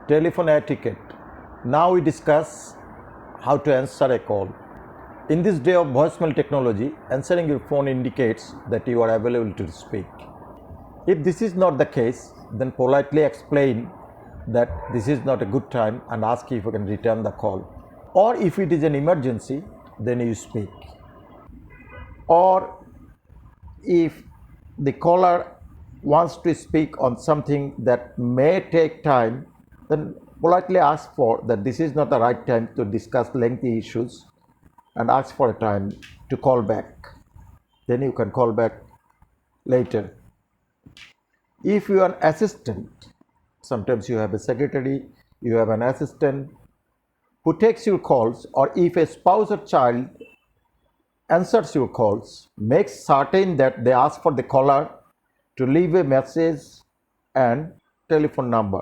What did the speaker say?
Telephone etiquette. Now we discuss how to answer a call. In this day of voicemail technology, answering your phone indicates that you are available to speak. If this is not the case, then politely explain that this is not a good time and ask if you can return the call. Or if it is an emergency, then you speak. Or if the caller wants to speak on something that may take time, then politely ask for that this is not the right time to discuss lengthy issues and ask for a time to call back. Then you can call back later. If you are an assistant, sometimes you have a secretary, you have an assistant who takes your calls, or if a spouse or child answers your calls, make certain that they ask for the caller to leave a message and telephone number.